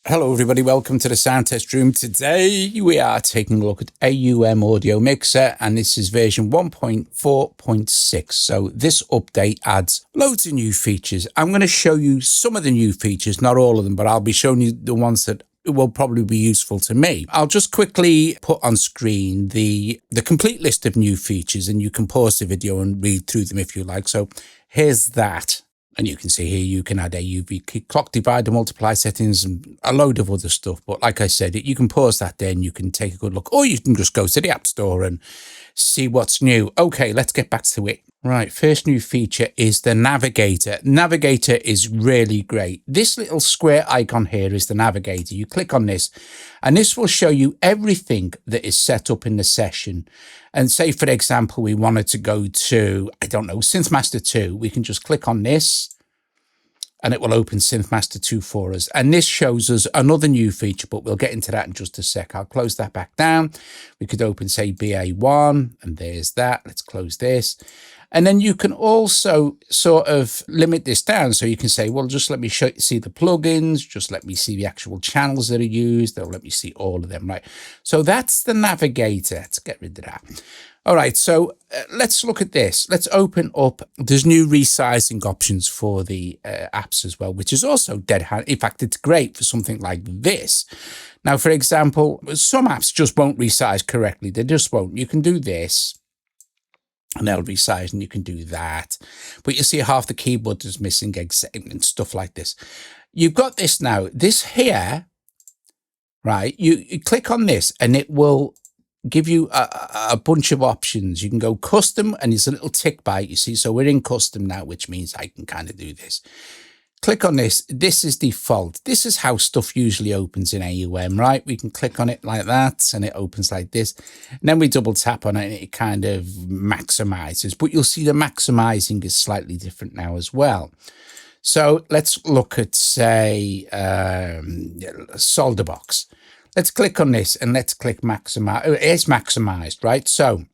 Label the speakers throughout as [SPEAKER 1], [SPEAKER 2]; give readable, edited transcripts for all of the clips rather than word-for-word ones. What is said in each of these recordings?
[SPEAKER 1] Hello everybody, welcome to the Sound Test Room. Today we are taking a look at AUM Audio Mixer, and this is version 1.4.6. So this update adds loads of new features. I'm going to show you some of the new features, not all of them, but I'll be showing you the ones that will probably be useful to me. I'll just quickly put on screen the complete list of new features, and you can pause the video and read through them if you like. So here's that. And you can see here you can add AUV clock divider, multiply settings, and a load of other stuff. But like I said, you can pause that there and you can take a good look. Or you can just go to the App Store and see what's new. Okay, let's get back to it. Right, first new feature is the Navigator. Navigator is really great. This little square icon here is the Navigator. You click on this, and this will show you everything that is set up in the session. And say, for example, we wanted to go to, I don't know, SynthMaster 2. We can just click on this, and it will open SynthMaster 2 for us. And this shows us another new feature, but we'll get into that in just a sec. I'll close that back down. We could open, say, BA1, and there's that. Let's close this. And then you can also sort of limit this down. So you can say, well, just let me see the plugins. Just let me see the actual channels that are used. They'll let me see all of them, right? So that's the Navigator. Let's get rid of that. All right, so let's look at this. Let's open up. There's new resizing options for the apps as well, which is also dead handy. In fact, it's great for something like this. Now, for example, some apps just won't resize correctly. They just won't. You can do this, and they'll resize, and you can do that. But you see half the keyboard is missing and stuff like this. You've got this now. This here, right? You click on this, and it will give you a bunch of options. You can go custom, and there's a little tick by it, you see. So we're in custom now, which means I can kind of do this. Click on this. This is default. This is how stuff usually opens in AUM, right? We can click on it like that, and it opens like this. And then we double tap on it, and it kind of maximizes. But you'll see the maximizing is slightly different now as well. So let's look at, say, Solder Box. Let's click on this, and let's click maximize. It's maximized, right? So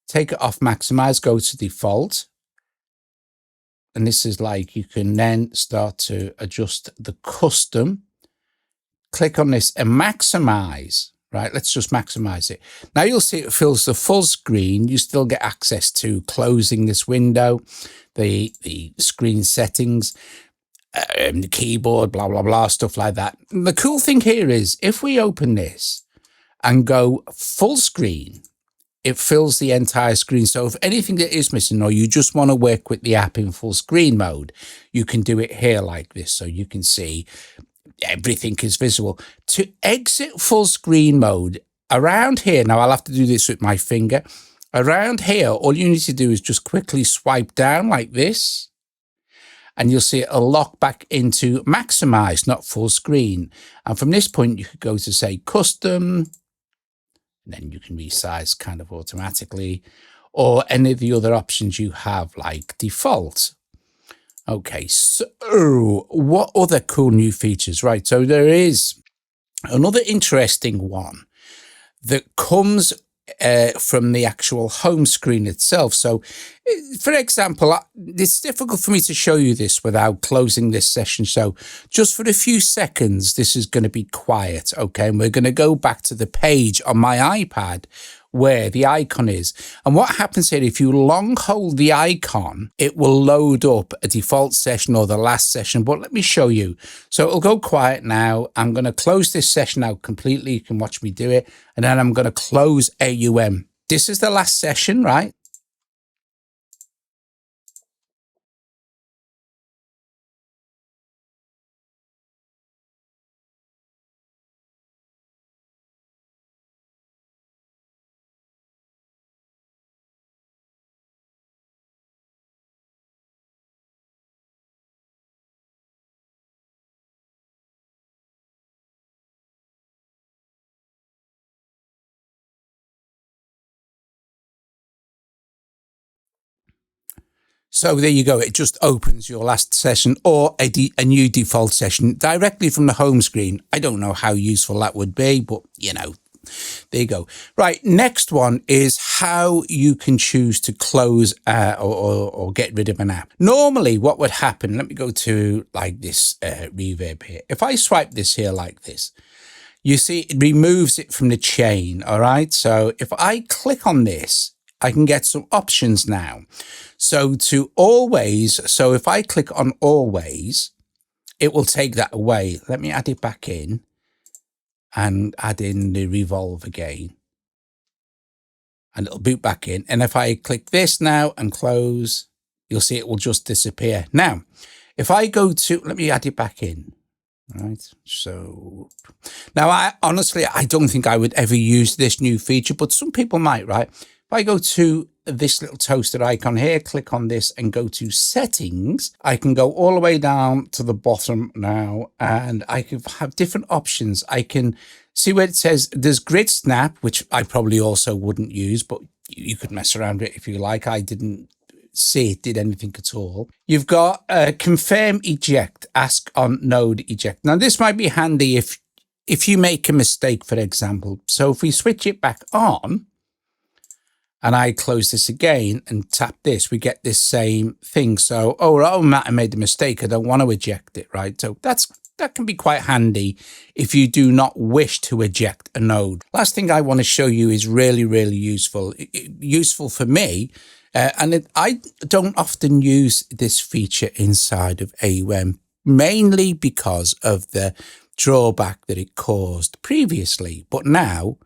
[SPEAKER 1] take it off maximize, go to default. And this is like, you can then start to adjust the custom. Click on this and maximize, right? Let's just maximize it. Now you'll see it fills the full screen. You still get access to closing this window, the screen settings, the keyboard, blah, blah, blah, stuff like that. And the cool thing here is if we open this and go full screen, it fills the entire screen. So if anything that is missing, or you just want to work with the app in full screen mode, you can do it here like this. So you can see everything is visible. To exit full screen mode, around here, now I'll have to do this with my finger. Around here, all you need to do is just quickly swipe down like this, and you'll see it'll lock back into maximize, not full screen. And from this point, you could go to, say, custom, and then you can resize kind of automatically, or any of the other options you have, like default. Okay, so what other cool new features? Right, so there is another interesting one that comes from the actual home screen itself. So, for example, it's difficult for me to show you this without closing this session. So just for a few seconds, this is going to be quiet, okay? And we're going to go back to the page on my iPad where the icon is. And what happens here, if you long hold the icon, it will load up a default session or the last session. But let me show you. So it'll go quiet now. I'm going to close this session out completely. You can watch me do it. And then I'm going to close AUM. This is the last session, right? So there you go. It just opens your last session or a new default session directly from the home screen. I don't know how useful that would be, but you know, There you go. Right, next one is how you can choose to close or get rid of an app. Normally what would happen, let me go to like this reverb here. If I swipe this here like this, you see it removes it from the chain, all right? So if I click on this, I can get some options now. So so if I click on always, it will take that away. Let me add it back in and add in the revolve again. And it'll boot back in. And if I click this now and close, you'll see it will just disappear. Now, if I go to, let me add it back in. All right. So now I don't think I would ever use this new feature, but some people might, right? If I go to this little toaster icon here, click on this and go to settings, I can go all the way down to the bottom now, and I can have different options. I can see where it says there's grid snap, which I probably also wouldn't use, but you could mess around with it if you like. I didn't see it did anything at all. You've got confirm eject, ask on node eject. Now this might be handy if you make a mistake, for example. So if we switch it back on, and I close this again and tap this, we get this same thing. So, oh, Matt, I made a mistake. I don't want to eject it, right? So that can be quite handy if you do not wish to eject a node. Last thing I want to show you is really, really useful. Useful for me. I don't often use this feature inside of AUM, mainly because of the drawback that it caused previously. But now,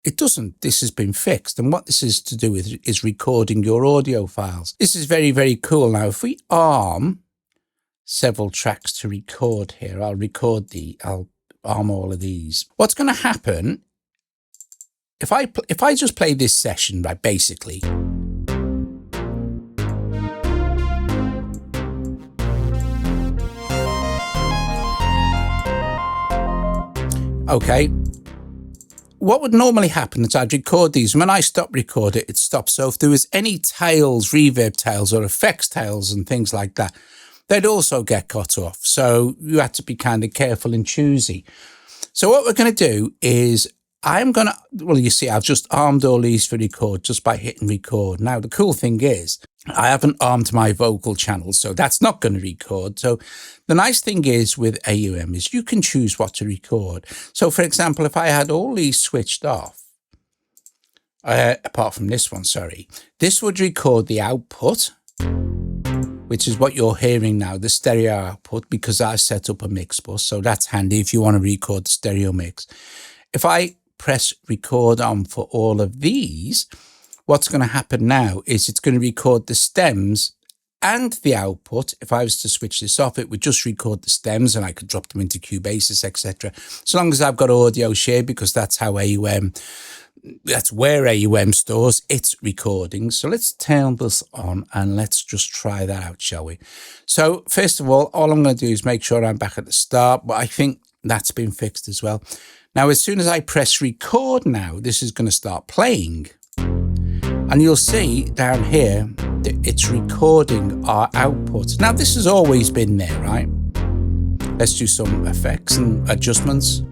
[SPEAKER 1] it doesn't. This has been fixed. And what this is to do with is recording your audio files. This is very, very cool. Now, if we arm several tracks to record here, I'll arm all of these. What's going to happen if I just play this session, right, basically. Okay. What would normally happen is I'd record these. When I stop recording, it stops. So if there was any tails, reverb tails or effects tails and things like that, they'd also get cut off. So you had to be kind of careful and choosy. So what we're going to do is you see, I've just armed all these for record just by hitting record. Now, the cool thing is I haven't armed my vocal channel, so that's not going to record. So the nice thing is with AUM is you can choose what to record. So for example, if I had all these switched off, apart from this one, sorry, this would record the output, which is what you're hearing now, the stereo output, because I set up a mix bus. So that's handy if you want to record the stereo mix. If I press record on for all of these, what's going to happen now is it's going to record the stems and the output. If I was to switch this off, it would just record the stems and I could drop them into Cubasis, etc. So long as I've got audio share, because that's how that's where AUM stores its recordings. So let's turn this on and let's just try that out, shall we? So first of all I'm going to do is make sure I'm back at the start, but I think that's been fixed as well. Now, as soon as I press record now, this is going to start playing. And you'll see down here that it's recording our output. Now, this has always been there, right? Let's do some effects and adjustments.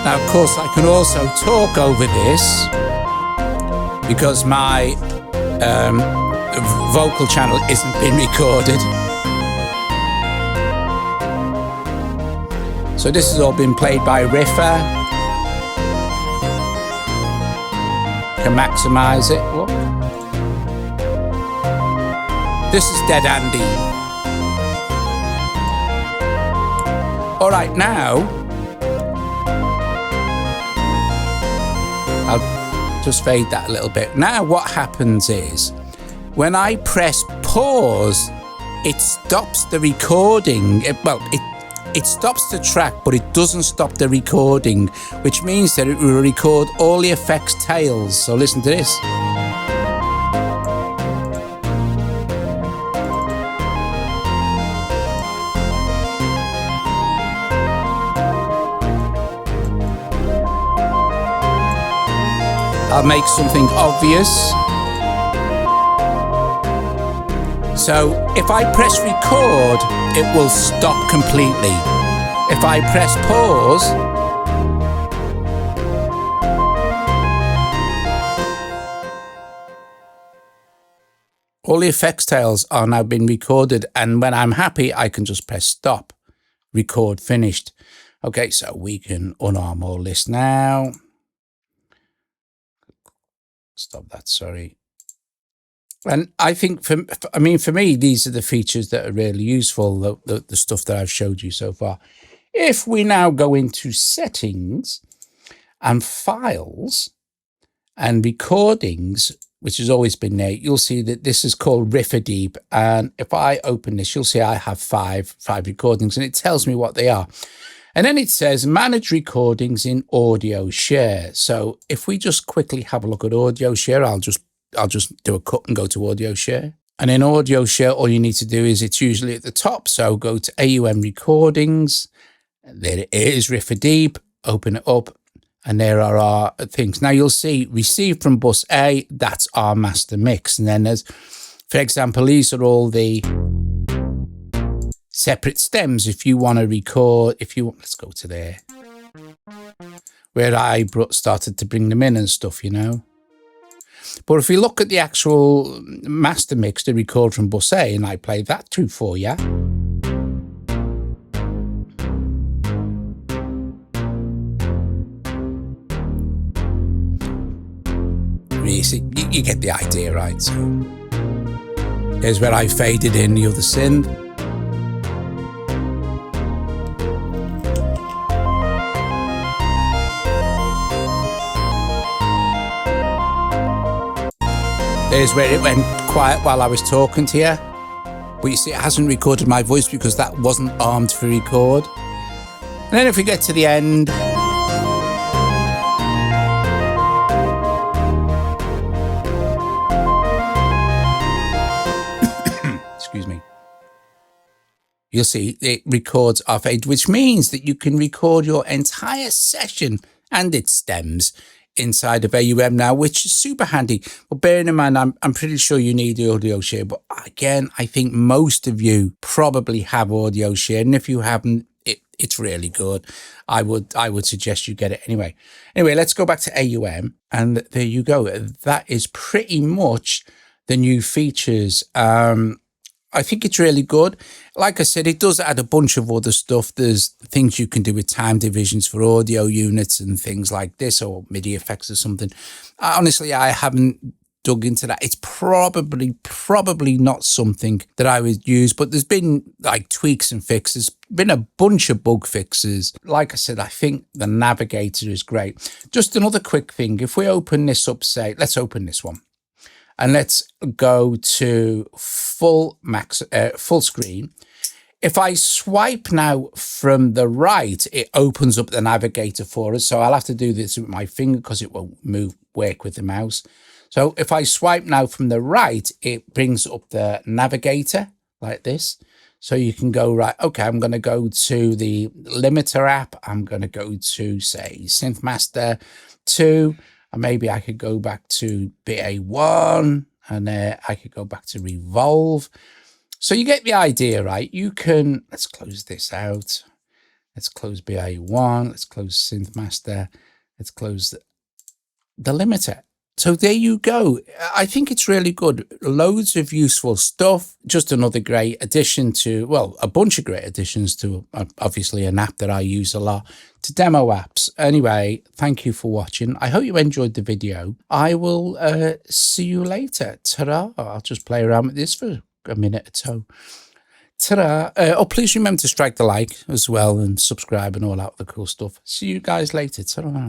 [SPEAKER 1] Now, of course, I can also talk over this because my vocal channel isn't being recorded. So this has all been played by Riffer. Can maximize it. Look. This is Dead Andy. All right, now I'll just fade that a little bit. Now what happens is when I press pause, it stops the recording. It stops the track, but it doesn't stop the recording, which means that it will record all the effects tails. So listen to this. I'll make something obvious. So if I press record, it will stop completely. If I press pause, all the effects tails are now being recorded, and when I'm happy, I can just press stop, record finished. Okay, so we can unarm all this now. Stop that, sorry. And I think, for me, these are the features that are really useful, the stuff that I've showed you so far. If we now go into settings and files and recordings, which has always been there, you'll see that this is called Deep. And if I open this, you'll see I have five recordings, and it tells me what they are. And then it says manage recordings in audio share. So if we just quickly have a look at audio share, I'll just do a cut and go to audio share. And in audio share, all you need to do is, it's usually at the top. So go to AUM recordings. There it is, Deep. Open it up. And there are our things. Now you'll see received from bus A, that's our master mix. And then there's, for example, these are all the separate stems. If you want to record, let's go to there, where I started to bring them in and stuff, you know. But if you look at the actual master mix to record from bus A, and I play that through for you. You get the idea, right? So here's where I faded in the other synth. There's where it went quiet while I was talking to you. But you see, it hasn't recorded my voice because that wasn't armed for record. And then if we get to the end, excuse me, you'll see it records our fade, which means that you can record your entire session and its stems inside of AUM now, which is super handy. But bearing in mind, I'm pretty sure you need audio share. But again, I think most of you probably have audio share, and if you haven't, it's really good. I would suggest you get it anyway. Anyway, let's go back to AUM, and there you go. That is pretty much the new features. I think it's really good. Like I said, it does add a bunch of other stuff. There's things you can do with time divisions for audio units and things like this, or MIDI effects or something. Honestly, I haven't dug into that. It's probably not something that I would use, but there's been like tweaks and fixes, been a bunch of bug fixes. Like I said, I think the Navigator is great. Just another quick thing. If we open this up, say, let's open this one. And let's go to full screen. If I swipe now from the right, it opens up the Navigator for us. So I'll have to do this with my finger because it won't work with the mouse. So if I swipe now from the right, it brings up the Navigator like this. So you can go, right, okay, I'm going to go to the limiter app. I'm going to go to, say, SynthMaster 2. And maybe I could go back to BA1, and I could go back to Revolve. So you get the idea, right? You can, let's close this out. Let's close BA1. Let's close SynthMaster. Let's close the limiter. So there you go. I think it's really good. Loads of useful stuff. Just another great addition to, well, a bunch of great additions to obviously an app that I use a lot, to demo apps. Anyway, thank you for watching. I hope you enjoyed the video. I will see you later. Ta-da. I'll just play around with this for a minute or so. Ta-da. Oh, please remember to strike the like as well and subscribe and all that other cool stuff. See you guys later. Ta-da.